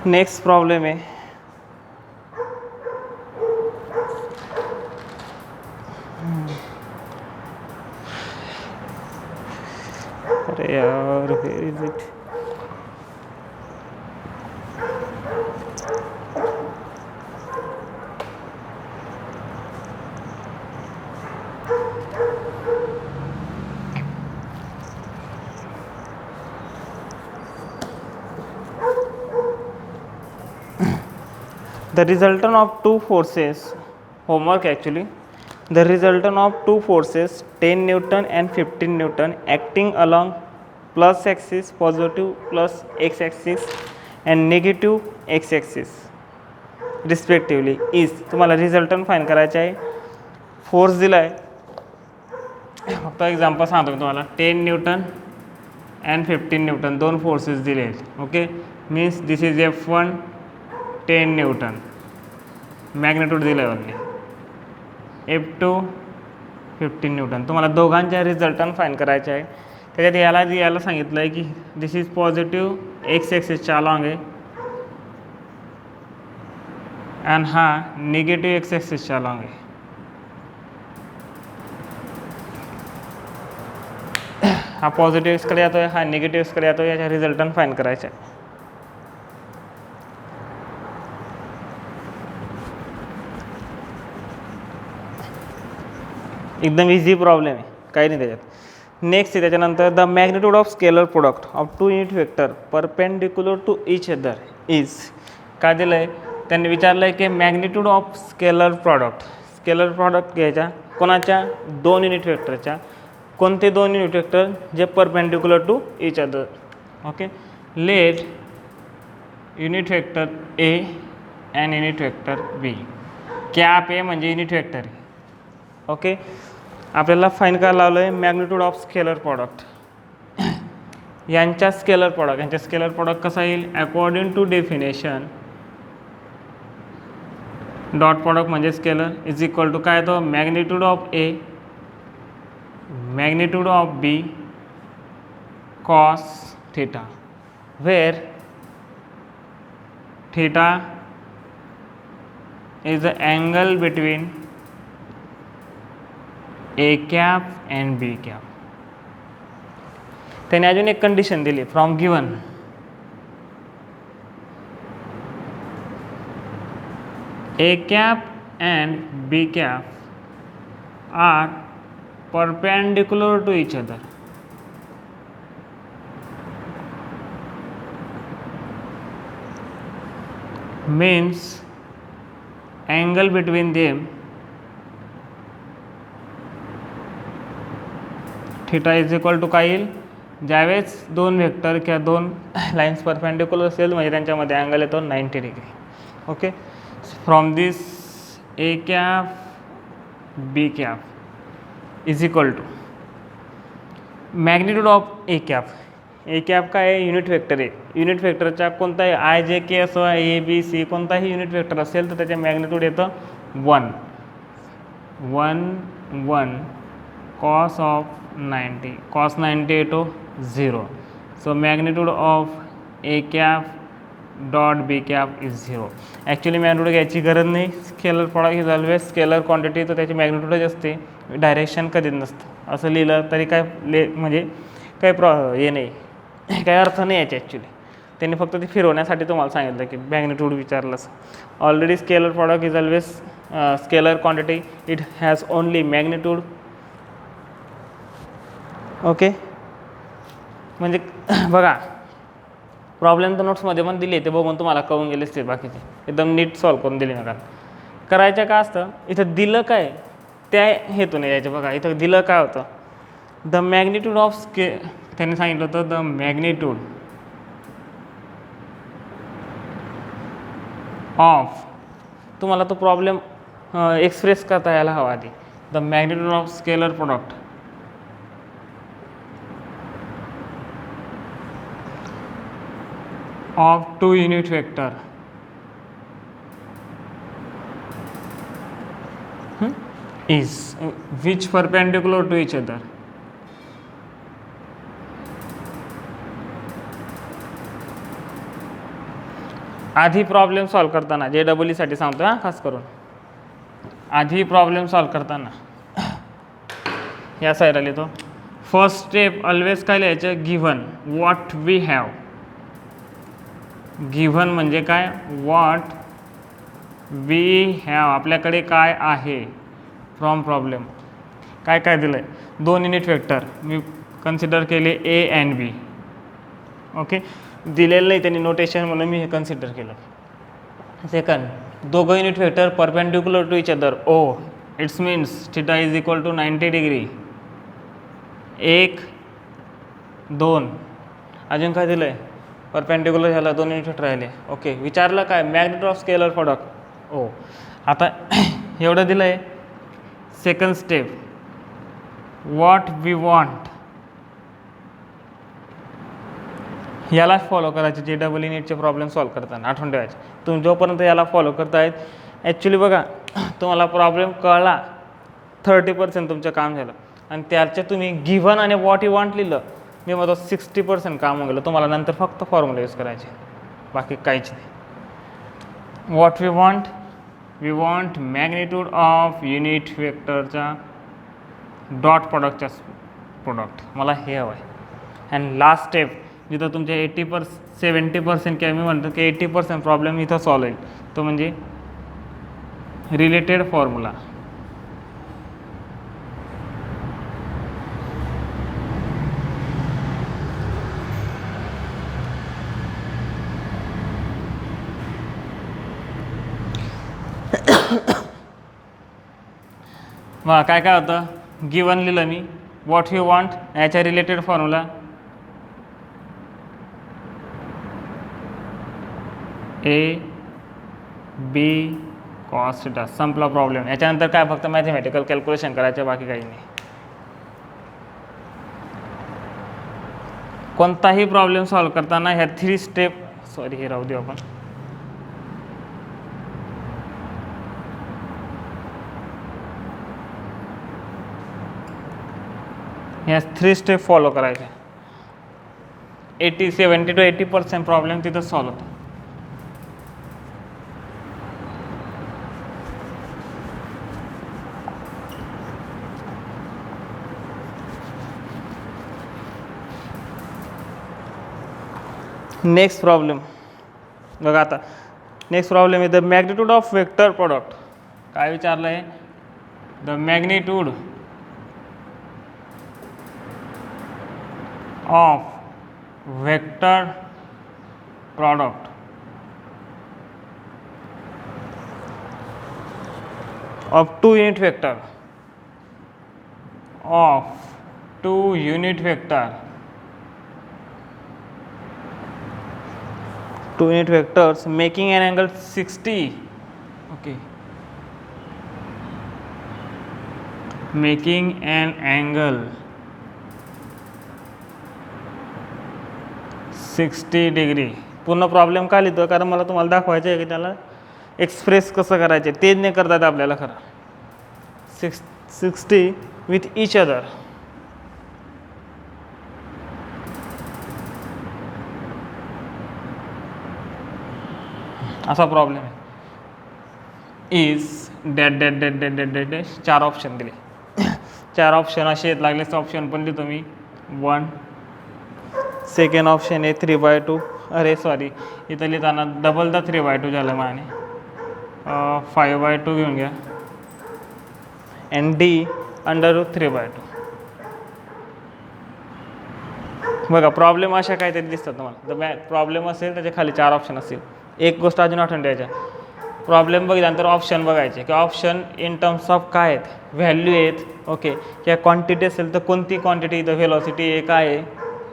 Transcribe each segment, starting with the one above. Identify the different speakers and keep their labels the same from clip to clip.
Speaker 1: Next problem है अरे यार where is it. The resultant of two forces, homework actually, the resultant of two forces 10 Newton and 15 Newton acting along plus axis positive plus x axis and negative x axis respectively is, तुम्हाला resultant find करायचे आहे। Force दिला आहे, फक्त example सांगतो मी तुम्हाला, 10 Newton and 15 Newton दोन forces दिले आहेत। Okay, means this is F1 10 Newton, magnitude दिलं आहे ओनली, F2 15 न्यूटन। तुम्हाला दोघांच्या रिझल्टंट फाईंड करायचे आहे। त्याच्यात याला सांगितलं आहे की दिस इज पॉझिटिव्ह एक्स ॲक्सिसच्या अलॉंग आहे आणि हा निगेटिव्ह एक्स ॲक्सिसच्या अलॉंग आहे। हा पॉझिटिव्ह एक्सकडे येतो आहे, हा निगेटिव्ह एक्सकडे येतो आहे, याच्या रिझल्टंट फाईंड करायचे आहे। एकदम इझी प्रॉब्लेम आहे, काही नाही त्याच्यात। नेक्स्ट आहे त्याच्यानंतर the magnitude of scalar product of two unit vector perpendicular to each other is, काय दिलं आहे त्यांनी विचारलं आहे की मॅग्निट्यूड ऑफ स्केलर प्रॉडक्ट घ्यायच्या कोणाच्या, दोन युनिट वेक्टरच्या। कोणते दोन युनिट वेक्टर, जे perpendicular to each other. Okay, let unit vector A and unit vector B, cap A म्हणजे युनिट वेक्टर आहे। ओके, आपल्याला फाईंड करायला लावलं आहे मॅग्निट्यूड ऑफ स्केलर प्रॉडक्ट, यांच्या स्केलर प्रॉडक्ट कसा येईल, according to definition dot product म्हणजे स्केलर इज इक्वल टू काय, तो magnitude of A magnitude of B cos theta, where theta is the angle between A cap and B cap. त्याने अजून एक condition दिली, from given A cap and B cap are perpendicular to each other, means angle between them theta is equal to काय येईल, ज्यावेळेस दोन vector किंवा दोन लाईन्स परपेंडिक्युलर असेल म्हणजे त्यांच्यामध्ये अँगल येतो 90 degree. Okay, from this A cap B cap is equal to magnitude of A cap काय आहे, युनिट वेक्टर आहे। युनिट वेक्टरच्या कोणताही आय जे के असो, ए बी सी कोणताही युनिट वेक्टर असेल तर त्याचे मॅग्निट्यूड येतं 1 कॉस ऑफ 90, कॉस 90 येतो 0। So magnitude of A cap dot B cap is 0। Actually magnitude घ्यायची गरज नाही, scalar product is always scalar quantity, तर त्याची मॅग्निट्यूडच असते, डायरेक्शन कधीच नसतं। असं लिहिलं तरी काय म्हणजे काही हे नाही, काही अर्थ नाही याची ॲक्च्युली। त्यांनी फक्त ते फिरवण्यासाठी तुम्हाला सांगितलं की मॅग्निट्यूड विचारलंच। Already scalar product is always scalar quantity, it has only magnitude. Okay, म्हणजे बघा प्रॉब्लेम तर नोट्समध्ये पण दिले, ते बघून तुम्हाला कळून गेलेच ते, बाकीचे एकदम नीट सॉल्व करून दिले नका। करायचं का असतं, इथं दिलं काय त्या हेतून यायचं। बघा इथं दिलं काय होतं, द मॅग्निट्यूड ऑफ त्यांनी सांगितलं होतं द मॅग्निट्यूड ऑफ, तुम्हाला तो प्रॉब्लेम एक्सप्रेस करता यायला हवा आधी, the magnitude of scalar product of two unit vector is which perpendicular to each other, आधी प्रॉब्लेम सॉल्व करताना JEE साठी सांगतो हां, खास करून आधी प्रॉब्लेम सॉल्व करताना या साईडला लिहितो. फर्स्ट स्टेप ऑलवेज काय लिहायचं, given what we have. Given म्हणजे काय, व्हॉट वी हॅव, आपल्याकडे काय आहे. फ्रॉम प्रॉब्लेम काय काय दिलं आहे, 2 युनिट वेक्टर मी कन्सिडर केले A अँड B. ओके, दिलेलं नाही त्यांनी नोटेशन म्हणून मी हे कन्सिडर केलं. सेकंड, दोघं unit vector perpendicular to each other. O it's means theta is equal to 90 degree. 1 2 अजून काय दिलं आहे, परपेंडिक्युलर ह्याला 2 युनिट वेक्टर राहिले. ओके, विचारलं काय, मॅग्नेट ऑफ स्केलर प्रोडक्ट. ओ आता एवढं दिलं आहे. Second step, what we want, याला फॉलो करायचे JEE नीटचे प्रॉब्लेम सॉल्व करताना. आठवण ठेवायचे तुम्ही जोपर्यंत याला फॉलो करतायत. ॲक्च्युली बघा, तुम्हाला प्रॉब्लेम कळला 30% तुमचं काम झालं, आणि त्याचे तुम्ही गिव्हन आणि व्हॉट यू वॉन्ट लिहिलं, मी म्हणतो 60% काम होऊन गेलं. तुम्हाला नंतर फक्त फॉर्म्युला यूज करायचे, बाकी काहीच नाही. What we want magnitude of unit वेक्टरचा डॉट प्रोडक्टच्या प्रोडक्ट, मला हे हवं आहे. अँड लास्ट स्टेप, जिथं तुमच्या 70% किंवा मी म्हणतो की 80% प्रॉब्लेम इथं सॉल्व होईल, तो म्हणजे रिलेटेड फॉर्म्युला. वा काय काय होतं, गिवन लिहिलं मी, व्हॉट यू वॉन्ट याच्या रिलेटेड फॉर्म्युला AB cos θ, संपला प्रॉब्लेम. याच्यानंतर काय, फक्त मॅथमॅटिकल कॅल्क्युलेशन करायचं, बाकी काही नाही. कोणताही प्रॉब्लेम सॉल्व करताना ह्या 3 स्टेप, सॉरी हे राहू देऊ आपण, ह्या 3 स्टेप फॉलो करायचे. 70 to 80% प्रॉब्लेम तिथं सॉल्व होतो. नेक्स्ट प्रॉब्लेम बघा, आता नेक्स्ट प्रॉब्लेम आहे the magnitude of vector product. काय विचारलं आहे, the magnitude of vector product of 2 unit vector, of 2 unit vector, 2 unit vectors making an angle 60. Okay, making an angle 60 degree. पूर्ण problem का लिहितो, कारण मला तुम्हाला दाखवायचं आहे की त्याला एक्सप्रेस कसं करायचे. तेच नाही करतात आपल्याला खरं. 60 विथ इच अदर. असा प्रॉब्लेम आहे. Is that that that that that that dash, 4 option दिले. 4 ऑप्शन असे आहेत, लागलेच ऑप्शन पण लिहितो मी. 1, सेकंड ऑप्शन आहे 3/2. अरे सॉरी, इथं लिहिताना डबलदा 3/2 झालं माने, 5/2 घेऊन घ्या. And D √3/2. बघा प्रॉब्लेम अशा काहीतरी दिसतात तुम्हाला. प्रॉब्लेम असेल त्याच्या खाली 4 ऑप्शन असतील. एक गोष्ट अजून आठवण द्यायच्या, प्रॉब्लेम बघितल्यानंतर ऑप्शन बघायचे की ऑप्शन इन टर्म्स ऑफ काय आहेत, व्हॅल्यू आहेत. ओके, किंवा क्वांटिटी असेल तर कोणती क्वांटिटी, इथं व्हेलॉसिटी आहे काय आहे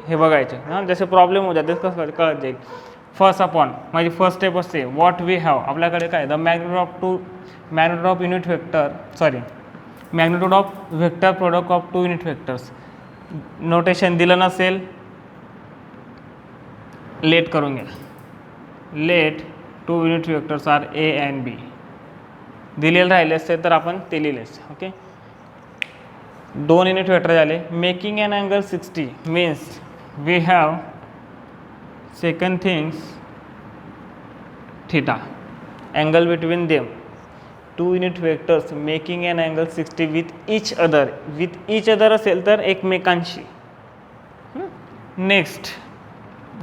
Speaker 1: हे बघायचे. हां, जसे प्रॉब्लेम होतात तेच कसं कळत जाईल. फर्स्ट अपॉन माझी फर्स्ट स्टेप असते व्हॉट वी हॅव. आपल्याकडे काय, the magnitude of unit vector, sorry magnitude of vector product of 2 unit vectors. Notation दिलं नसेल लेट करून घ्या. Let 2 unit vectors are A and B. दिलेलं राहिले असते तर आपण ते लिहिले असते. ओके, 2 युनिट वेक्टर झाले. Making an angle 60 means we have, second things theta. Angle between them, two unit vectors making an angle 60 with each other. With each other असेल तर एकमेकांशी. नेक्स्ट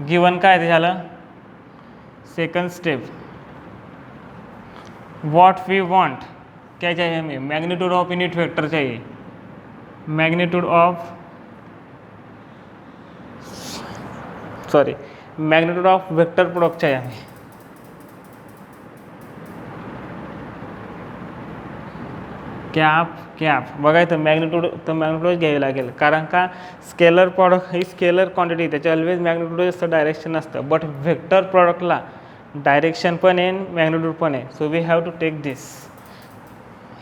Speaker 1: गिवन काय ते झालं. Second step, what we want, क्या चाहिए हमें, magnitude of unit vector चाहिए. Magnitude of magnitude of vector product चाहिए हमें. कॅप बघा इथं मॅग्निट्यूड घ्यावी लागेल, कारण का स्केलर प्रॉडक्ट ही स्केलर क्वांटिटी, त्याच्या ऑलवेज मॅग्निट्यूड असतं, डायरेक्शन असतं. बट व्हेक्टर प्रॉडक्टला डायरेक्शन पण आहे, मॅग्निट्यूड पण आहे. So we have to take this,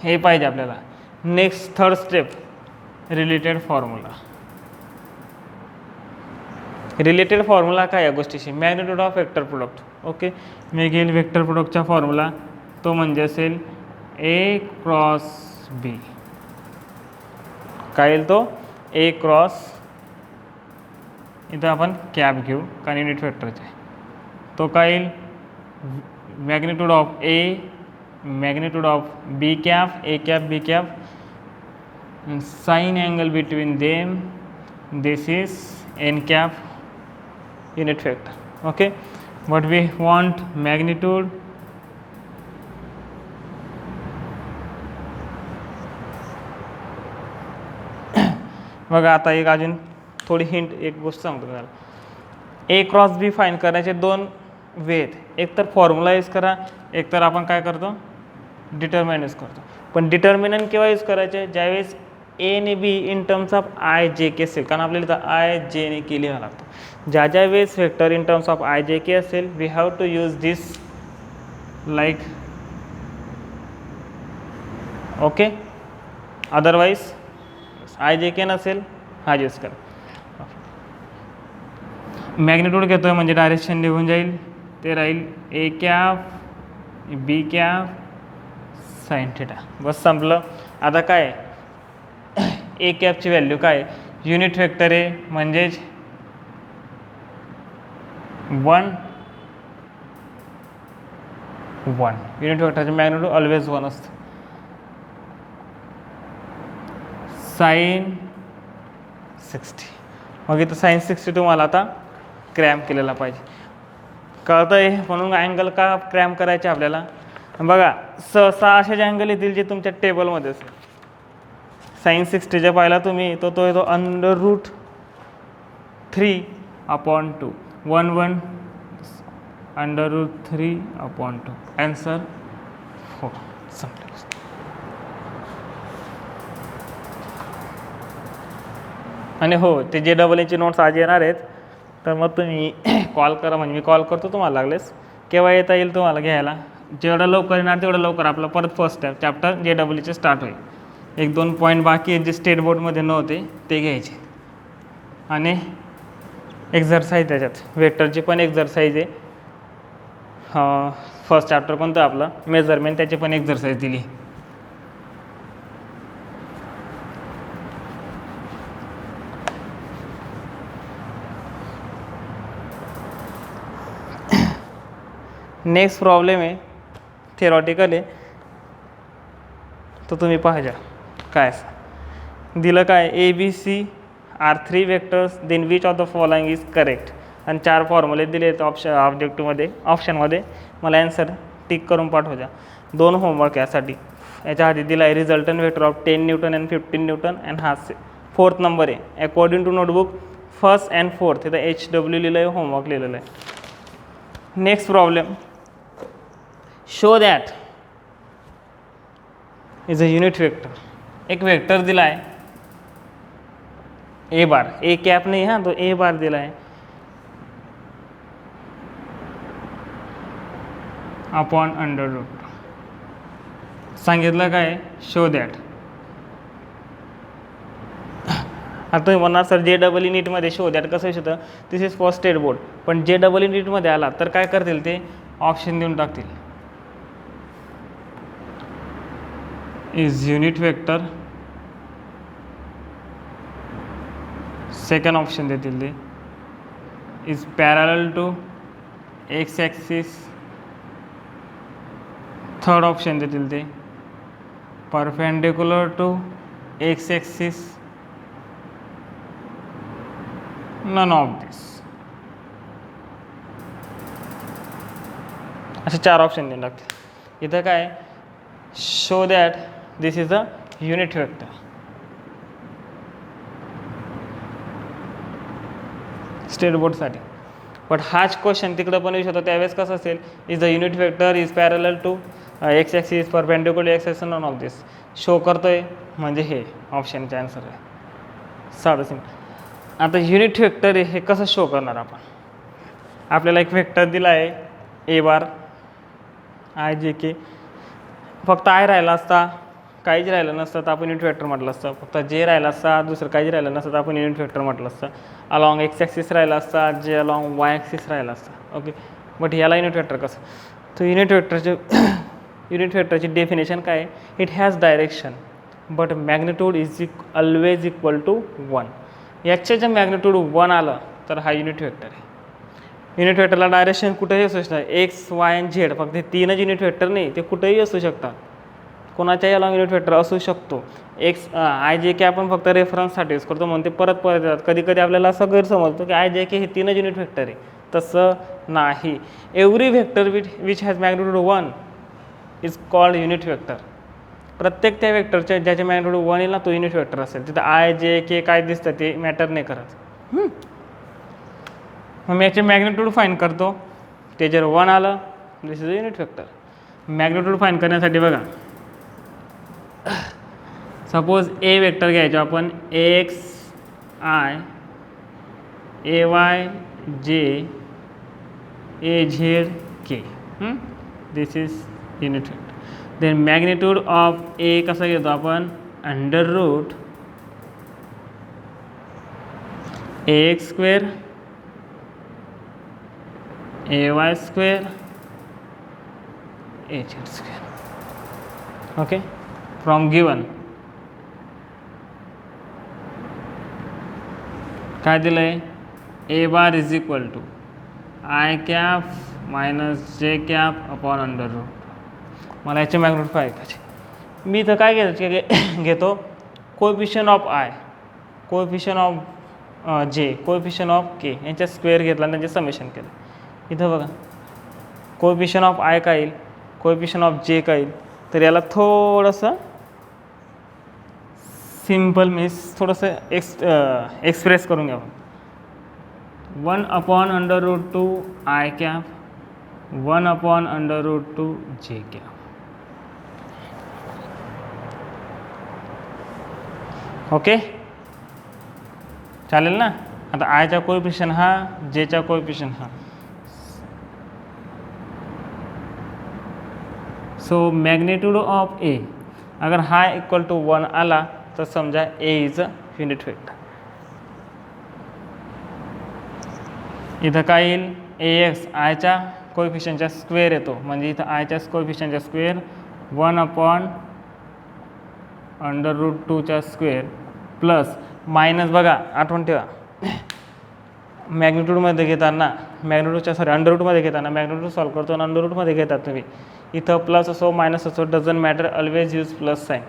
Speaker 1: हे पाहिजे आपल्याला. Next third step, related formula. Related formula काय या गोष्टीशी, magnitude of vector product. Okay, मी घेईल वेक्टर प्रोडक्टचा फॉर्म्युला, तो म्हणजे असेल ए क्रॉस बी. काय येईल तो, ए क्रॉस, इथं आपण कॅप घेऊ कारण युनिट वेक्टरचे. तो काय येईल, magnitude of A, magnitude of B cap, A cap B cap, sine angle between them, this is N cap unit vector. Okay, but we want magnitude बघा. आता एक अजून थोडी हिंट, एक गोष्ट सांगतो तुम्हाला. ए क्रॉस बी फाईन करायचे दोन वे आहेत. एक तर फॉर्म्युला यूज करा, एक तर आपण काय करतो, डिटर्मिनंट यूज करतो. पण डिटर्मिनंट केव्हा यूज करायचे, ज्यावेळेस ए ने be in terms of I J K असेल, कारण आपल्याला इथं आय जे ने के लिहावं लागतं. ज्या ज्या वेळेस vector in terms of I J K असेल, we have to use this like. Okay, otherwise I J K नसेल, हा यूज करा. मॅग्निट्यूड घेतो आहे म्हणजे डायरेक्शन निघून जाईल, ते राहील A cap B cap sine theta. बस संपलं. आता काय, ए कॅपची व्हॅल्यू काय, युनिट वेक्टर आहे म्हणजेच 1 युनिट वेक्टरचे मॅग्निट्यूड ऑलवेज 1 असतं. साइन 60, मग इथं साइन 60 तुम्हाला आता क्रॅम केलेला पाहिजे. कळतं आहे, म्हणून अँगल का क्रॅम करायचे आपल्याला. बघा सहसा असे जे अँगल येतील जे तुमच्या टेबलमध्ये असेल. साइन 60च्या पाहिला तुम्ही, तो येतो √3/2, 1 √3/2. आन्सर 4. संपलं. आणि हो, ते जे डबल एची नोट्स आज येणार आहेत, तर मग तुम्ही कॉल करा, म्हणजे मी कॉल करतो तुम्हाला लागलेस, केव्हा येता येईल तुम्हाला घ्यायला. जेवढं लवकर येणार तेवढं लवकर आपलं परत फर्स्ट चॅप्टर जे डबल एचे स्टार्ट होईल. 1-2 पॉईंट बाकी आहेत जे स्टेट बोर्डमध्ये नव्हते ते घ्यायचे. आणि एक्झरसाईज त्याच्यात वेक्टरची पण एक्झरसाईज आहे. फर्स्ट चॅप्टर कोणतं आपलं मेजरमेंट, त्याची पण एक्झरसाईज दिली. नेक्स्ट प्रॉब्लेम आहे थेरॉटिकल आहे, तो तुम्ही पाहा काय दिलं. काय A B C are 3 vectors, then which of the following is correct. आणि 4 फॉर्म्युले दिले आहेत ऑब्जेक्टिव्हमध्ये, ऑप्शनमध्ये. मला ॲन्सर टिक करून पाठवू द्या. 2 होमवर्क यासाठी. याच्या आधी दिला आहे resultant vector of 10 Newton and 15 Newton, and हा 4th नंबर आहे. According to notebook 1st and 4th इथं HW लिहिलं आहे, होमवर्क लिहिलेलं आहे. Next problem, show that is a unit vector. एक वेक्टर दिला आहे ए बार, ए कॅप नाही हां, तो ए बार दिला आहे अपॉन √. सांगितलं काय, शो दॅट. आता तुम्ही म्हणणार सर जे डबल ई नीटमध्ये शो दॅट कसं होतं, दिस इज फॉर स्टेट बोर्ड. पण जे डबल ई नीटमध्ये आला तर काय करतील, ते ऑप्शन देऊन टाकतील. Is unit vector, second option देतील ते is parallel to X axis third option देतील ते perpendicular to X axis, none of this. असे 4 ऑप्शन देऊन लागतील. इथं काय show that this is a unit vector. State बोर्डसाठी. बट हाच क्वेश्चन तिकडं पण येऊ शकतो. त्यावेळेस कसं असेल, is the unit vector is parallel to X axis perpendicular X axis none of this. Show करतोय म्हणजे हे ऑप्शनचे आन्सर आहे. साधं सिंपल. आता युनिट वेक्टर हे कसं शो करणार आपण. आपल्याला एक वेक्टर दिला आहे ए बार आय जे के. फक्त आय राहिला असता, काहीच राहिलं नसतं तर आपण युनिट वेक्टर म्हटलं असतं. फक्त जे राहिला असता, दुसरं काहीच राहिलं नसतं तर आपण युनिट वेक्टर म्हटलं असतं. अलॉंग एक्स ॲक्सिस राहिला असता, जे अलॉंग वाय ॲक्सिस राहिला असता. ओके. बट याला युनिट वेक्टर कसं. तर युनिट वेक्टरची डेफिनेशन काय आहे. It has direction but magnitude is always equal to 1. याच्या जर मॅग्निट्यूड 1 आलं तर हा युनिट वेक्टर आहे. युनिट वेक्टरला डायरेक्शन कुठेही असू शकतं. एक्स वाय आणि झेड, फक्त हे 3च युनिट वेक्टर नाही, ते कुठेही असू शकतात. कोणाच्याही अलॉंग युनिट वेक्टर असू शकतो. एक्स आय जे के आपण फक्त रेफरन्ससाठी यूज करतो म्हणून ते परत येतात. कधी कधी आपल्याला असं गैरसमजतो की आय जे के हे 3च युनिट वेक्टर आहे. तसं नाही. Every vector which has magnitude 1 is called unit vector. प्रत्येक त्या वेक्टरच्या ज्याचे मॅग्निट्यूड 1 येईल ना तो युनिट वेक्टर असेल. तिथं आय जे के काय दिसतं ते मॅटर नाही करत. मग मी याचे मॅग्निट्यूड फाईन करतो. ते जर 1 आलं this is a unit vector. Magnitude find करण्यासाठी बघा, सपोज ए वेक्टर घ्यायचो आपण X I A Y J A Z K. This is unit vector. Then magnitude of A कसं घेतो आपण under root A X square A Y square A Z square. Okay. From given काय दिलं आहे. A bar is equal to I cap minus J cap upon under root. मला याचे magnitude पाहिजे. मी इथं काय घेतो coefficient of I, coefficient of J, coefficient of K यांच्या स्क्वेअर घेतला आणि त्यांचे समेशन केलं. इथं बघा कोएफिशियंट ऑफ आय काय येईल, कोएफिशियंट ऑफ जे काय येईल. तर याला थोडंसं सिम्पल मीन्स थोडंसं एक्सप्रेस करून घ्यावं. 1 upon under root two I cap 1 upon under root two जे कॅप. ओके चालेल ना. आता आयचा कोएफिशियंट हा, जेचा कोएफिशियंट हा. सो मॅग्निट्यूड ऑफ ए अगर हा इक्वल टू 1 आला तर समजा ए इज अ युनिट वेक्टर. इथं काय येईल ए एक्स आयच्या कोएफिशियंटचा स्क्वेअर येतो म्हणजे इथं आयच्या कोएफिशियंटचा स्क्वेअर 1 अपॉन अंडर रूट 2चा स्क्वेअर प्लस मायनस. बघा आठवण ठेवा मॅग्निट्यूडमध्ये घेताना अंडर रूटमध्ये घेताना मॅग्निट्यूड सॉल्व करतो आणि अंडर रूटमध्ये घेतात तुम्ही. इथं प्लस असो मायनस असो doesn't matter, always use plus sign.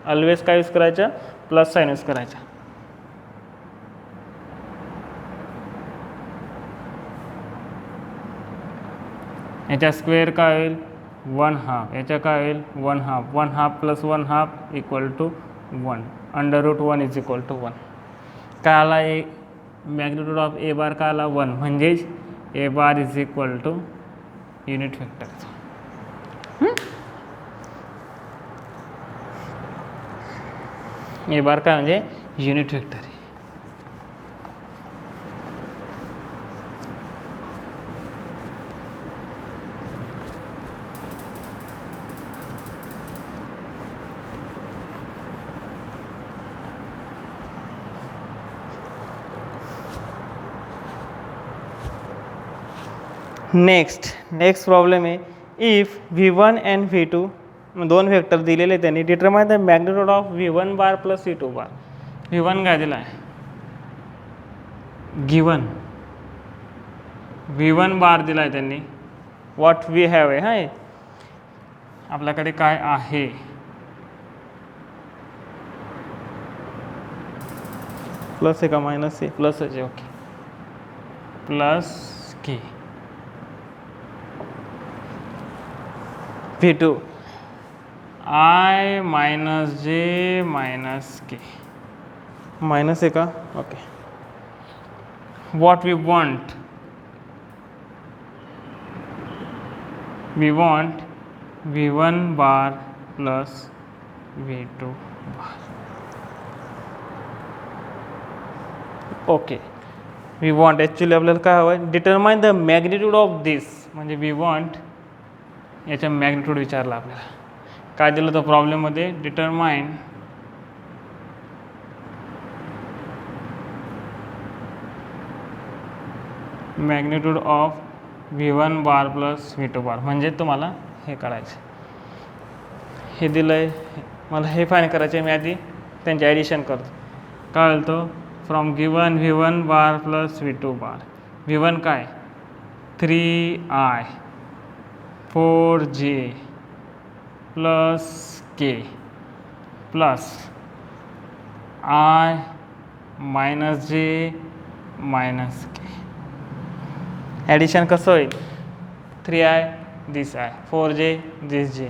Speaker 1: Always काय यूज करायचं प्लस साईन यूज करायचं. याच्या स्क्वेअर काय होईल 1/2, याच्या काय होईल 1/2, 1/2 plus 1/2 equal to 1. Under root 1 is equal to 1. काय आला ए मॅग्निट्यूड ऑफ ए बार काय आला 1 म्हणजेच A bar is equal to unit vector. A bar काय म्हणजे युनिट वेक्टर आहे. नेक्स्ट प्रॉब्लेम आहे इफ V1 अँड V2 दोन वेक्टर दिलेले त्यांनी determine the magnitude of V1 bar plus V2 bar. V1 काय दिला आहे गिवन V1 बार दिला आहे त्यांनी व्हॉट वी हॅव आहे. हाय आपल्याकडे काय आहे, प्लस आहे का मायनस आहे, प्लस आहे, okay, plus K V2 I minus J minus K, minus आहे का, okay. What we want V1 bar plus V2 bar. Okay, we want actually आपल्याला काय हवं आहे, determine the magnitude of this, म्हणजे वी वॉन्ट याचा magnitude विचारला आपल्याला. काय दिलं तर प्रॉब्लेममध्ये, determine magnitude of V1 bar plus V2 बार, म्हणजे तुम्हाला हे करायचं, हे दिलं आहे, मला हे फाईन करायचं आहे. मी आधी त्यांचे ॲडिशन करतो. काय होतं, from given V1 bar plus V2 bar, V1 काय 3I 4J plus K plus I minus J minus K. Addition कसं होईल, 3I this I, 4J this J,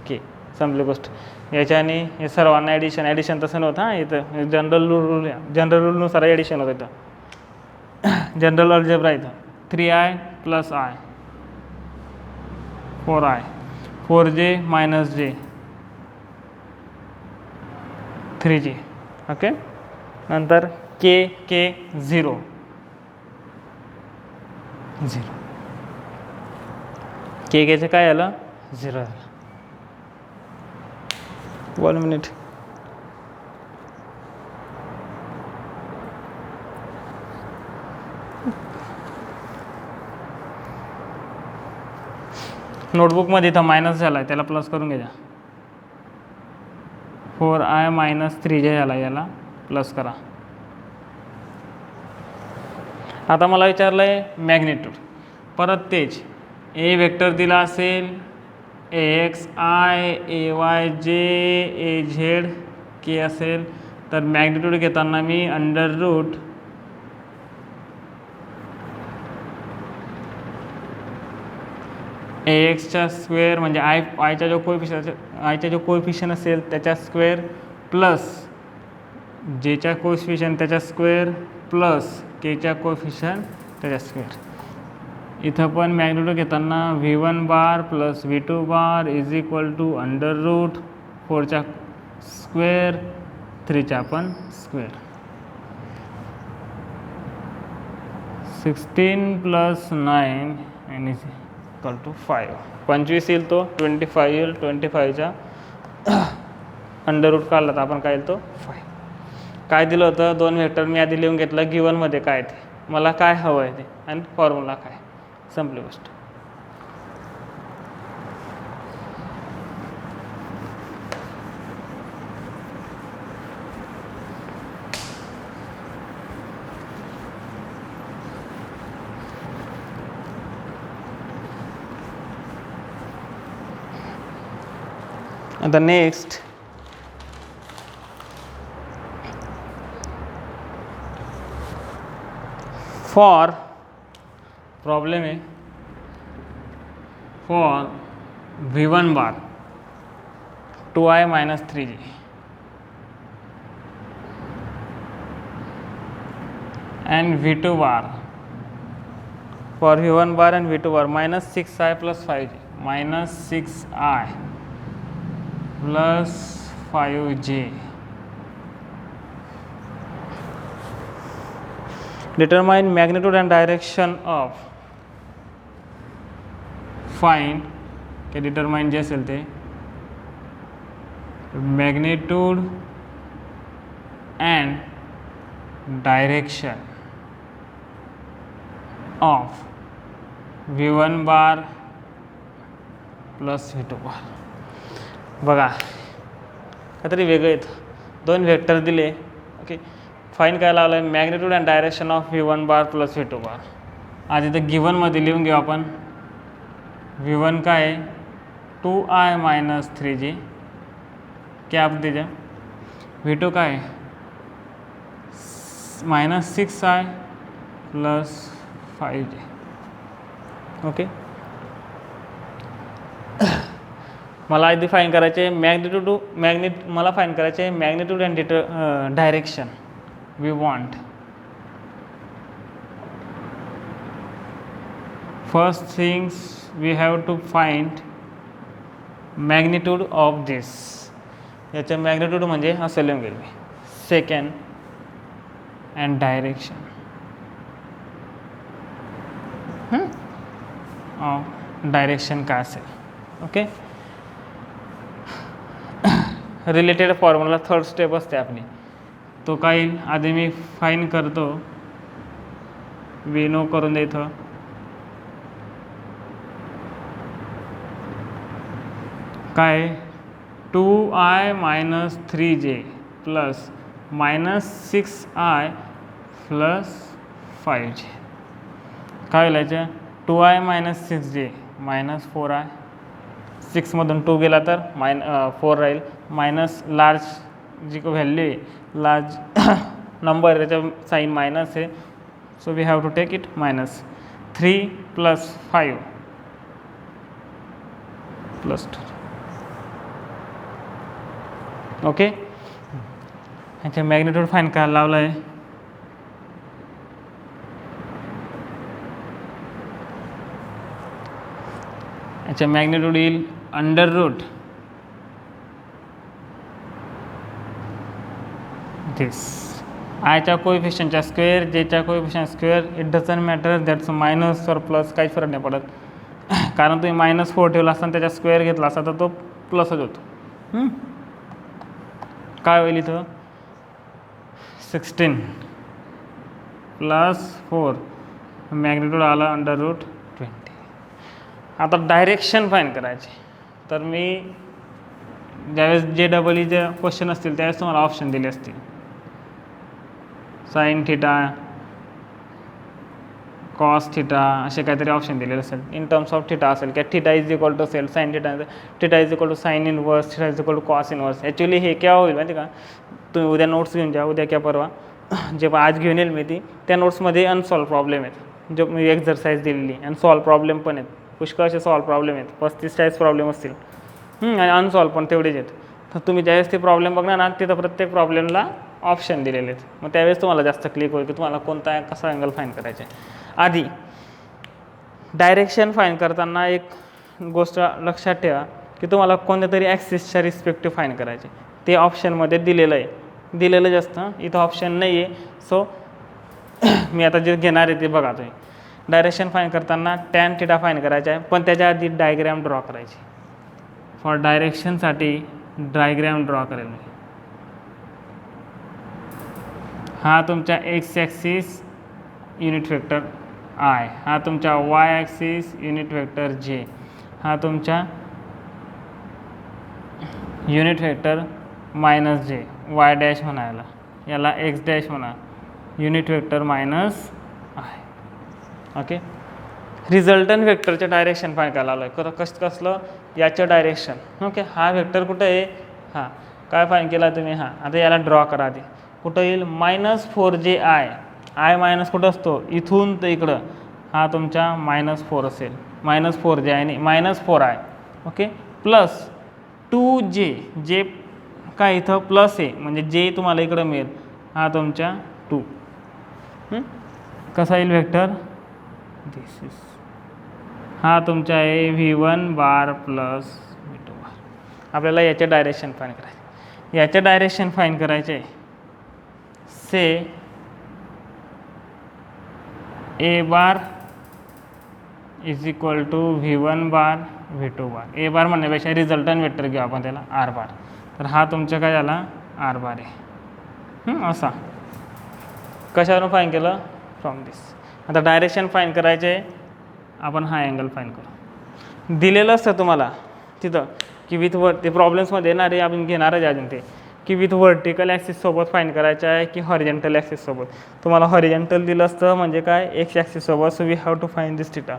Speaker 1: K संपली गोष्ट. याच्याने हे सर्वांना ॲडिशन तसं नव्हतं. हां, इथं जनरल रूलनुसार ॲडिशन होतं. इथं जनरल अल्जेब्रा इथं 3I plus I 4I 4J minus J 3J, okay. नंतर K 0 Kचं काय आलं, 0 आलं. 1 मिनिट. नोटबुकमध्ये इथं मायनस झाला आहे, त्याला प्लस करून घ्या. 4I मायनस 3J झाला, याला प्लस करा. आता मला विचारलं आहे मॅग्निट्यूड, परत तेच ए वेक्टर दिला असेल, AXI AYJ AZ K असेल तर मॅग्निट्यूड घेताना मी अंडर रूट AXचा स्क्वेअर म्हणजे आयचा जो कोएफिशियंट असेल त्याचा स्क्वेअर प्लस जेचा कोएफिशियंट त्याचा स्क्वेअर प्लस केचा कोएफिशियंट त्याचा स्क्वेअर. इथं पण मॅग्निट्यूड घेताना V1 bar plus V2 bar is equal to under root 4चा स्क्वेअर 3चा पण स्क्वेअर. 16 प्लस 9 आणि इक्वल टू 5. 25 येईल तो 25 येईल, 25चा अंडर रूट काढला तर आपण काय येईल तो 5. काय दिलं होतं, 2 वेक्टर मी आधी लिहून घेतलं, गिवनमध्ये काय ते मला काय हवं आहे ते आणि फॉर्म्युला काय, संपली गोष्ट. The next for problem है for V1 bar 2I minus 3J and V2 bar for V1 bar and V2 bar minus 6I plus 5J minus 6I plus 5J. Determine magnitude and direction of, find K determine जे असेल ते magnitude and direction of V1 bar plus V2 bar. बघा काहीतरी वेगळं येतं, 2 vector दिले, okay. Fine काय लावलं आहे, magnitude and direction of V1 bar plus V2 बार. आज इथं गिवनमध्ये लिहून घेऊ आपण. V1 काय आहे 2i मायनस 3j क्या दीजिए V2 काय -6i प्लस 5j ओके. मला आधी फाईन करायचे मला फाईन करायचे magnitude and direction. We want first things we have to find magnitude of this. याचं मॅग्निट्यूड म्हणजे असं लिहून गेलं मी. सेकंड अँड डायरेक्शन डायरेक्शन काय असेल. Okay. Related formula third step असते आपली. तो काय येईल आधी मी फाईन करतो. वी नो करून द्यायचं. काय 2i minus 3j plus -6i plus 5j काय लिहायचं 2i minus 6j minus 4i. 6मधून 2 गेला तर 4 राहील. मायनस लार्ज जी व्हॅल्यू आहे लार्ज नंबर त्याच्या साईन मायनस आहे. So we have to take it minus 3 plus 5 plus 2. Okay. ह्याचे मॅग्निट्यूड फाईन करायला लावलं आहे. याचे मॅग्निट्यूड येईल अंडर रूट दिस आयच्या कोएफिशियंटच्या स्क्वेअर जेच्या coefficient square. It doesn't matter that's minus और प्लस काहीच फरक नाही पडत. कारण तुम्ही -4 ठेवला असता त्याचा स्क्वेअर घेतला असता तर तो प्लसच होतो. काय होईल इथं 16 प्लस 4 मॅग्निट्यूड आला अंडर रूट 20. आता डायरेक्शन फाईन करायचे. तर मी ज्यावेळेस JEE क्वेश्चन असतील त्यावेळेस तुम्हाला ऑप्शन दिले असतील. साइन थिटा कॉस थिटा असे काहीतरी ऑप्शन दिलेले असेल. इन टर्म्स ऑफ थिटा असेल किंवा थिटा इज इक्वल टू असेल sine theta is equal to sine inverse theta is equal to cos inverse. Actually हे क्या होईल माहिती का तुम्ही उद्या नोट्स घेऊन जा. उद्या क्या परवा जेव्हा आज घेऊन येईल मी ती त्या नोट्समध्ये अनसॉल्व प्रॉब्लेम आहेत. जो मी एक्झरसाइज दिलेली आणि सॉल्व प्रॉब्लेम पण आहेत. पुष्कळ असे सॉल्व प्रॉब्लेम आहेत. 35-40 प्रॉब्लेम असतील आणि अनसॉल्व पण तेवढेच आहेत. तर तुम्ही ज्यावेळेस ते प्रॉब्लेम बघणार ना तिथं प्रत्येक प्रॉब्लेमला ऑप्शन दिलेले आहेत. मग त्यावेळेस तुम्हाला जास्त क्लिक होईल की तुम्हाला कोणता कसा अँगल फाईन करायचा आहे. आधी डायरेक्शन फाईन करताना एक गोष्ट लक्षात ठेवा की तुम्हाला कोणत्या तरी ॲक्सिसच्या रिस्पेक्टिव्ह फाईन करायचे. ते ऑप्शनमध्ये दिलेलं आहे. दिलेलं जास्त इथं ऑप्शन नाही आहे. सो मी आता जे घेणार आहे ते बघा तुम्ही. डायरेक्शन फाईन करताना टॅन थिटा फाईन करायचा आहे. पण त्याच्या आधी डायग्रॅम ड्रॉ करायची. फॉर डायरेक्शनसाठी डायग्रॅम ड्रॉ करेल मी. हा तुमचा X axis unit vector I. हा तुमचा Y axis unit vector J. हा तुमचा unit vector minus J Y dash म्हणायला याला एक्स डॅश म्हणा unit vector minus I. Okay. Resultant वेक्टरचं डायरेक्शन फाईन करायला आलं आहे. कसलं याचं डायरेक्शन. ओके. हा वेक्टर कुठं आहे हां काय फाईन केला तुम्ही. हां आता याला ड्रॉ करा आधी. कुठं येईल -4j आय. आय मायनस कुठं असतो इथून तर इकडं. हा तुमचा -4 असेल. -4j आणि -4i. ओके. प्लस 2j जे काय इथं प्लस आहे म्हणजे जे तुम्हाला इकडं मिळेल. हा तुमचा 2 कसा येईल वेक्टर दिस इज. हा तुमचा आहे V1 बार प्लस V2 बार. आपल्याला याचे डायरेक्शन फाईन करायचे. याचे डायरेक्शन फाईन करायचे say A bar is equal to V1 bar V2 bar. A bar म्हणण्यापेक्षा रिझल्टंट वेक्टर घेऊ आपण त्याला R बार. तर हा तुमचा काय झाला R बार आहे. असा कशावरून फाईन केलं फ्रॉम दिस. आता डायरेक्शन फाईन करायचे आपण हा अँगल फाईन करू. दिलेलं असतं तुम्हाला तिथं की विथ ते प्रॉब्लेम्समध्ये येणार आहे आपण घेणारच अजून ते की विथ व्हर्टिकल ॲक्सिससोबत फाईन करायचं आहे की हॉरिझॉन्टल ॲक्सिससोबत. तुम्हाला हॉरिझॉन्टल दिलं असतं म्हणजे काय एक्स ॲक्सिससोबत. So we have to find this theta.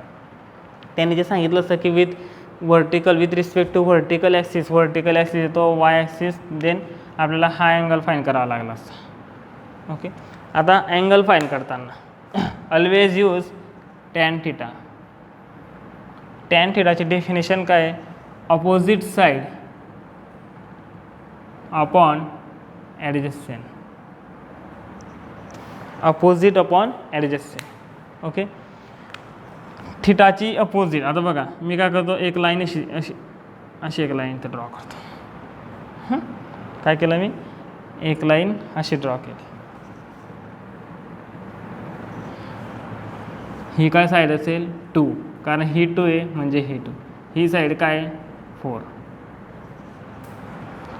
Speaker 1: त्यांनी जे सांगितलं असतं की with vertical with respect to vertical axis येतो वाय ॲक्सिस, देन आपल्याला हा अँगल फाईन करावा लागला असता. ओके, आता अँगल फाईन करताना always use tan theta. Tan थिटाची डेफिनेशन काय आहे? Opposite side upon adjacent, opposite upon adjacent. Okay, थिटाची अपोजिट. आता बघा मी काय करतो, एक लाईन अशी अशी अशी एक लाईन इथं ड्रॉ करतो. काय केलं मी? एक लाईन अशी ड्रॉ केली. ही काय साईड असेल? 2, कारण ही 2 आहे म्हणजे ही 2. ही साईड काय? 4.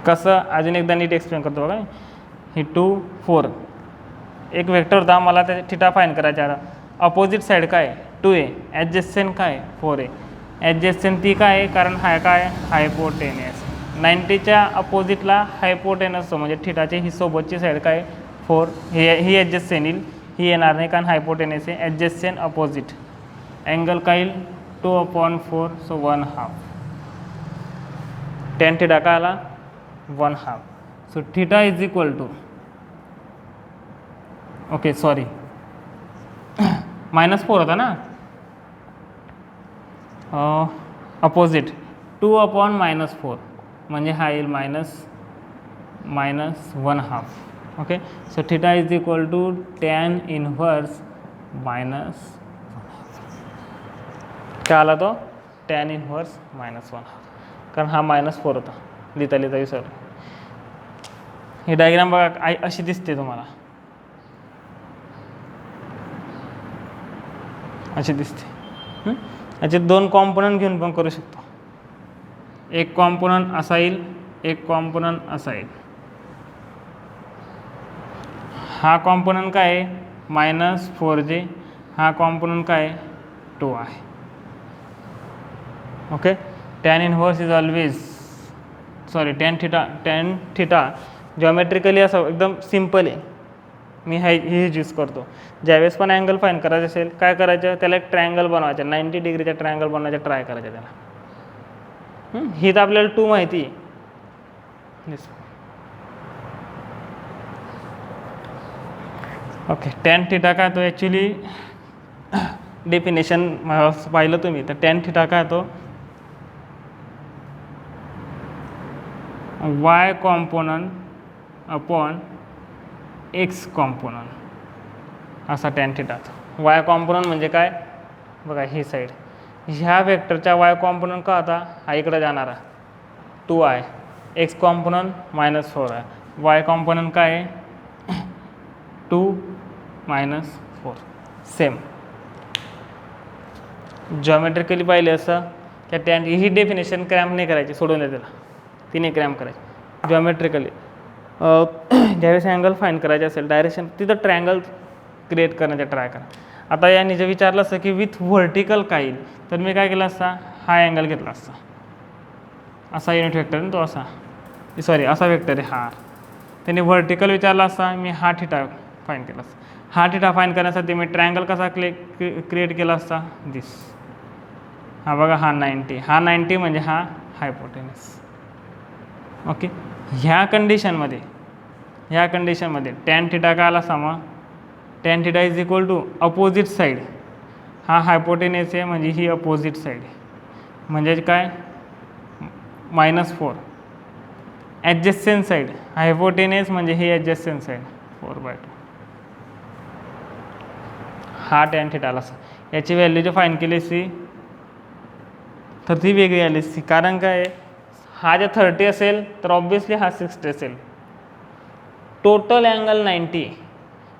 Speaker 1: कसं? अजून एकदा नीट एक्सप्लेन करतो बघा. ही 2, 4 एक वेक्टर होता, मला त्या थिटा फाईन करायचा आहे. अपोजिट साईड काय? 2 आहे. ॲडजस्टंट काय? 4 आहे. ॲडजस्टंट ती काय आहे? कारण हा काय? हायपोटेनियस. 90च्या अपोजिटला हायपोटेनस असतो, म्हणजे थिटाची ही सोबतची साईड काय? 4. ही ॲडजस्टंट येईल, ही येणार नाही कारण हायपोटेनस आहे. ॲडजस्टंट अपोजिट अँगल काय येईल? 2/4, सो 1/2. टॅन थिटा काय आला? 1/2. So theta is equal to, okay sorry -4 होता ना, अपोजिट 2/-4 म्हणजे हा येईल -1/2. Okay, so theta is equal to tan inverse minus, काय आला तो? टॅन इनव्हर्स -1/2, कारण हा -4 होता. लिहिता विसरलो. ही डायग्राम बघा अशी दिसते तुम्हाला, अशी दिसते. याचे 2 कॉम्पोनंट घेऊन पण करू शकतो. एक कॉम्पोनंट असा येईल, एक कॉम्पोनंट असा येईल. हा कॉम्पोनंट काय आहे? -4j. हा कॉम्पोनंट काय आहे? 2 आहे. Okay, tan inverse is always, sorry tan theta geometrically असं एकदम सिम्पल आहे. मी हे यूज करतो. ज्यावेळेस पण अँगल फाईन करायचं असेल, काय करायचं? त्याला एक ट्रायंगल बनवायचा, 90 डिग्रीचा ट्रायंगल बनवायचा ट्राय करायचा त्याला. ही तर आपल्याला 2 माहिती आहे. ओके, टॅन थिटा काय तो ॲक्च्युली डेफिनेशन पाहिलं तुम्ही तर टॅन थिटा काय तो y component upon x component असा टॅन थिटाचा. y कॉम्पोनंट म्हणजे काय? बघा ही साईड, ह्या वेक्टरच्या y कॉम्पोनंट का होता? हा इकडे जाणारा 2 आहे. x कॉम्पोनंट -4 आहे. y कॉम्पोनंट काय आहे? 2 - 4. सेम जॉमेट्रिकली पाहिले असं त्या टॅन, ही डेफिनेशन क्रॅम्प नाही करायची, सोडून द्या त्याला, तिने क्रॅम्प करायची. जॉमेट्रिकली ज्यावेळेस अँगल फाईन करायचे असेल डायरेक्शन, तिथं ट्रायंगल क्रिएट करण्याचा ट्राय करा. आता याने जे विचारलं असतं की विथ व्हर्टिकल काय येईल, तर मी काय केलं असता? हा अँगल घेतला असता. असा युनिट वेक्टर आहे तो, असा सॉरी असा वेक्टर आहे हा. त्याने व्हर्टिकल विचारला असता, मी हा थिटा फाईन केला असता. हा थिटा फाईन करण्यासाठी मी ट्रायंगल कसा क्रिएट केला असता? दिस. हा बघा, हा 90, हा 90 म्हणजे हा हायपोटेनस. ओके, ह्या कंडिशनमध्ये टॅन थिटा काय आला सामा? Tan theta is equal to opposite side, हा हायपोटेनस आहे म्हणजे ही अपोजिट साईड आहे, म्हणजे काय? -4. ॲडजस्टंट साईड, हायपोटेनस म्हणजे ही ॲडजस्टंट साईड 4/2. हा टॅन थिटा आला. याची व्हॅल्यू जर फाईन केली असती तर ती वेगळी आली असती, कारण काय? हा जर 30 असेल तर ऑब्व्हियसली हा 60 असेल. टोटल अँगल 90,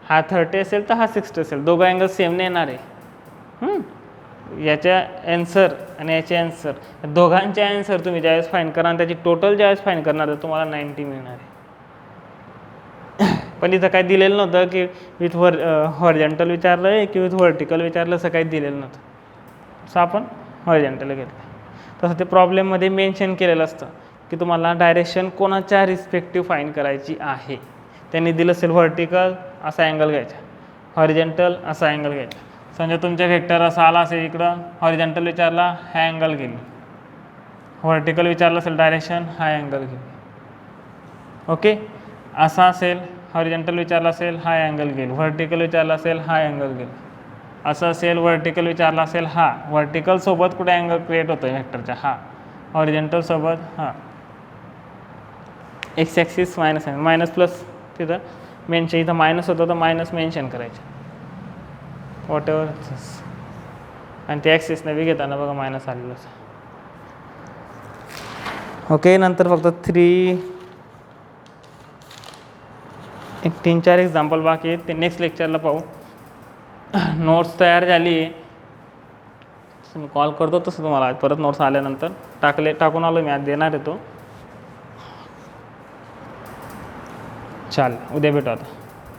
Speaker 1: हा 30 असेल तर हा 60 असेल, दोघं अँगल सेम नाही येणार आहे. याच्या ॲन्सर आणि याचे ॲन्सर, दोघांचे ॲन्सर तुम्ही ज्यावेळेस फाईन करा आणि त्याची टोटल ज्यावेळेस फाईन करणार तर तुम्हाला 90 मिळणार आहे. पण इथं काय दिलेलं नव्हतं की विथ हॉरिझॉन्टल विचारलं आहे की विथ व्हर्टिकल विचारलं, असं काही दिलेलं नव्हतं. असं आपण हॉरिझॉन्टल घेतलं. तसं ते प्रॉब्लेममध्ये मेन्शन केलेलं असतं की तुम्हाला डायरेक्शन कोणाच्या रिस्पेक्टिव्ह फाईन करायची आहे. त्यांनी दिलं असेल व्हर्टिकल असा अँगल घ्यायचा, हॉरिझॉन्टल असा अँगल घ्यायचा. समजा तुमच्या वेक्टर असा आला असेल, इकडं हॉरिझॉन्टल विचारला, हा अँगल घेईल व्हर्टिकल विचारलं असेल डायरेक्शन हा अँगल घेईल. ओके, असा असेल हॉरिझॉन्टल विचारला असेल हा अँगल घेईल, व्हर्टिकल विचारला असेल हा अँगल घेईल. असं असेल व्हर्टिकल विचारला असेल हा, व्हर्टिकल सोबत कुठे अँगल क्रिएट होतो व्हेक्टरच्या हा, हॉरिझॉन्टल सोबत हा. एक्स ॲक्सिस मायनस आहे, मायनस प्लस तिथं मेन्शन, इथं मायनस होतं तर मायनस मेन्शन करायचे वॉट एव्हर. आणि ते ॲक्सिसने बी घेताना बघा मायनस आलेलं. ओके, नंतर फक्त एक 3-4 एक्झाम्पल बाकी आहेत, ते नेक्स्ट लेक्चरला पाहू. नोट्स तयार झाली आहे, मी कॉल करतो तसं तुम्हाला परत. नोट्स आल्यानंतर टाकून आलो मी, आज देणार आहे तो. चालेल, उद्या भेटू आता.